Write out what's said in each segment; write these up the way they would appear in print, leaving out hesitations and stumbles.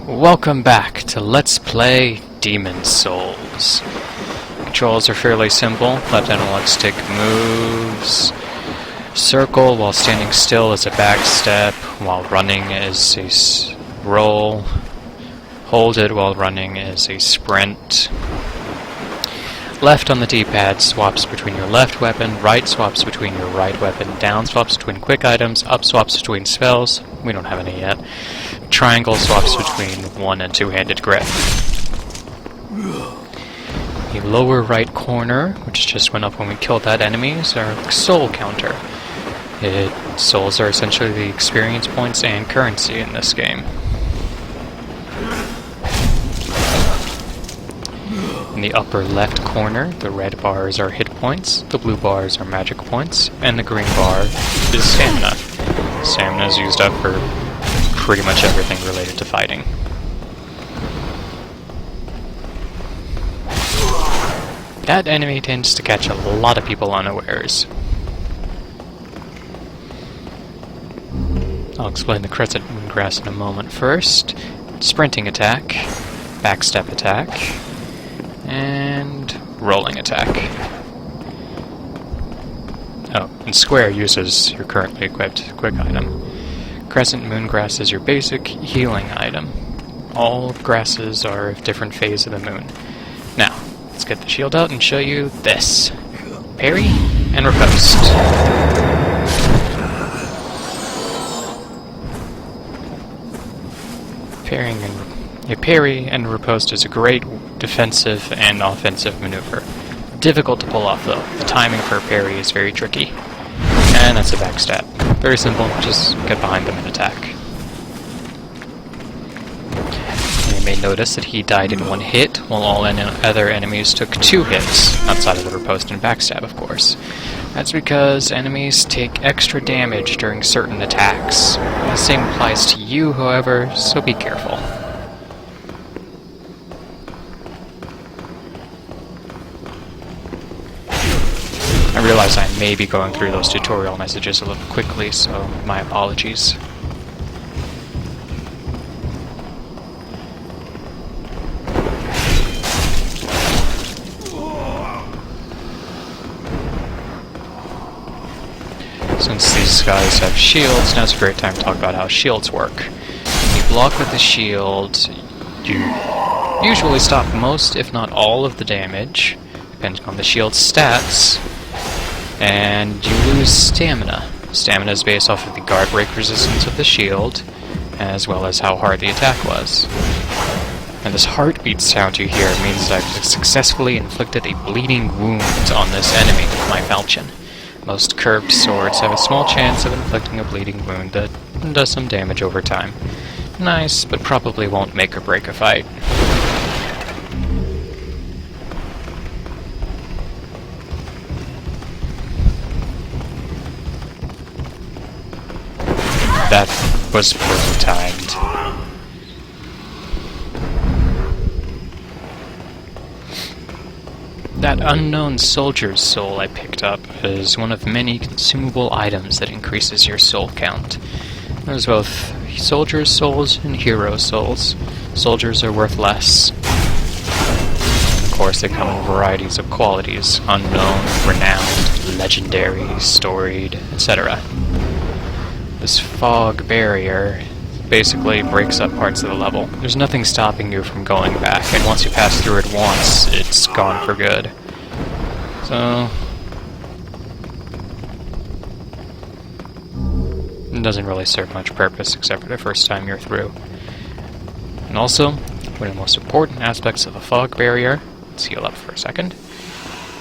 Welcome back to Let's Play Demon's Souls. Controls are fairly simple. Left analog stick moves. Circle while standing still is a back step. While running is a roll. Hold it while running is a sprint. Left on the D-pad swaps between your left weapon. Right swaps between your right weapon. Down swaps between quick items. Up swaps between spells. We don't have any yet. Triangle swaps between one- and two-handed grip. The lower right corner, which just went up when we killed that enemy, is our soul counter. Souls are essentially the experience points and currency in this game. In the upper left corner, the red bars are hit points, the blue bars are magic points, and the green bar is stamina. Stamina is used up for pretty much everything related to fighting. That enemy tends to catch a lot of people unawares. I'll explain the crescent moon grass in a moment. First, sprinting attack, backstep attack, and rolling attack. Oh, and square uses your currently equipped quick item. Crescent moongrass is your basic healing item. All grasses are of different phase of the moon. Now, let's get the shield out and show you this. Parry and riposte. Parry and riposte is a great defensive and offensive maneuver. Difficult to pull off though. The timing for a parry is very tricky. And that's a backstab. Very simple, just get behind them and attack. You may notice that he died in one hit, while all other enemies took 2 hits, outside of the riposte and backstab, of course. That's because enemies take extra damage during certain attacks. The same applies to you, however, so be careful. I realize I may be going through those tutorial messages a little quickly, so my apologies. Since these guys have shields, now's a great time to talk about how shields work. When you block with the shield, you usually stop most, if not all, of the damage, depending on the shield's stats. And you lose stamina. Stamina is based off of the guard break resistance of the shield, as well as how hard the attack was. And this heartbeat sound you hear means that I've successfully inflicted a bleeding wound on this enemy with my falchion. Most curved swords have a small chance of inflicting a bleeding wound that does some damage over time. Nice, but probably won't make or break a fight. That was poorly timed. That unknown soldier's soul I picked up is one of many consumable items that increases your soul count. There's both soldiers' souls and hero souls. Soldiers are worth less. Of course, they come in varieties of qualities: unknown, renowned, legendary, storied, etc. This fog barrier basically breaks up parts of the level. There's nothing stopping you from going back, and once you pass through it once, it's gone for good. So it doesn't really serve much purpose except for the first time you're through. And also, one of the most important aspects of a fog barrier, let's heal up for a second,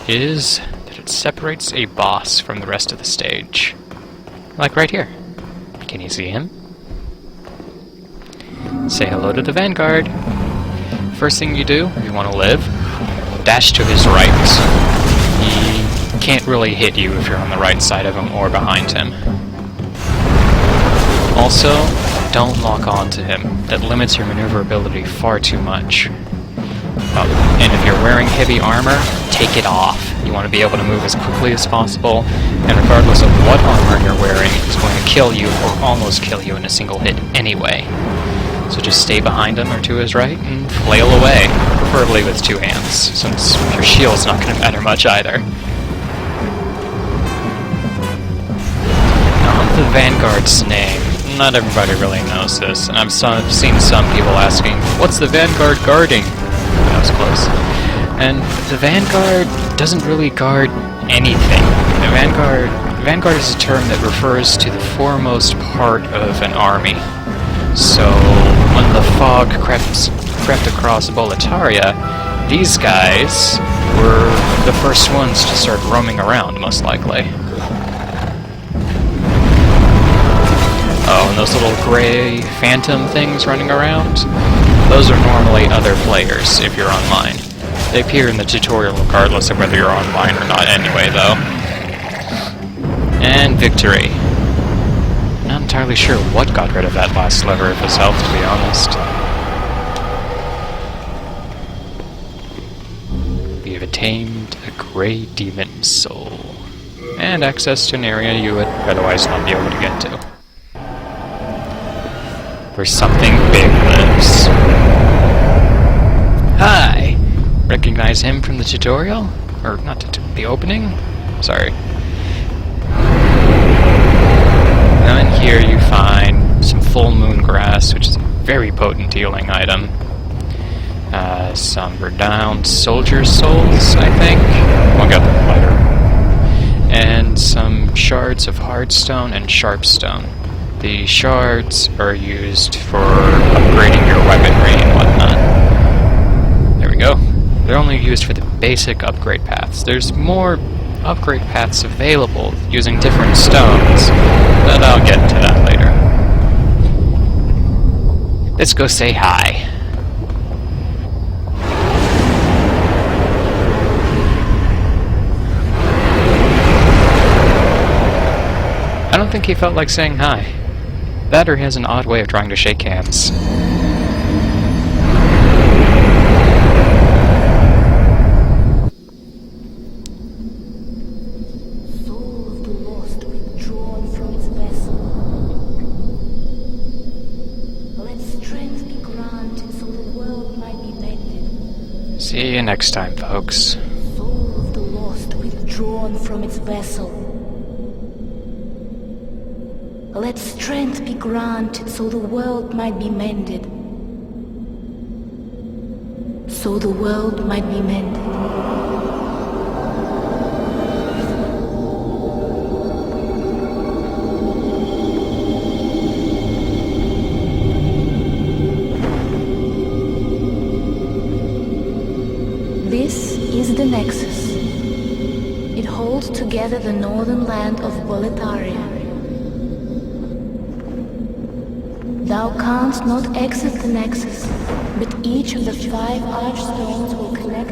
is that it separates a boss from the rest of the stage. Like right here. Can you see him? Say hello to the Vanguard. First thing you do, if you want to live, dash to his right. He can't really hit you if you're on the right side of him or behind him. Also, don't lock on to him. That limits your maneuverability far too much. And if you're wearing heavy armor, take it off. You want to be able to move as quickly as possible, and regardless of what armor you're wearing, it's going to kill you or almost kill you in a single hit anyway. So just stay behind him or to his right and flail away, preferably with two hands, since your shield's not going to matter much either. Now, the Vanguard's name. Not everybody really knows this, and I've seen some people asking, what's the Vanguard guarding? That was close. And the Vanguard doesn't really guard anything. The Vanguard is a term that refers to the foremost part of an army. So when the fog crept across Boletaria, these guys were the first ones to start roaming around, most likely. Oh, and those little gray phantom things running around? Those are normally other players, if you're online. They appear in the tutorial regardless of whether you're online or not anyway, though. And victory. Not entirely sure what got rid of that last sliver of his health, to be honest. We have attained a grey demon soul. And access to an area you would otherwise not be able to get to. Where something big lives. Hi! Recognize him from the tutorial? Or not the opening? Sorry. Now in here you find some full moon grass, which is a very potent healing item. Some renowned soldier souls, I think. We'll get them later. And some shards of hardstone and sharpstone. The shards are used for upgrading your weaponry and whatnot. There we go. They're only used for the basic upgrade paths. There's more upgrade paths available using different stones, but I'll get into that later. Let's go say hi. I don't think he felt like saying hi. That or he has an odd way of trying to shake hands. Soul of the lost withdrawn from its vessel. Let strength be granted so the world might be mended. See you next time, folks. Soul of the lost withdrawn from its vessel. Let strength be granted so the world might be mended. So the world might be mended. This is the Nexus. It holds together the northern land of Boletaria. Thou canst not exit the Nexus, but each of the 5 archstones will connect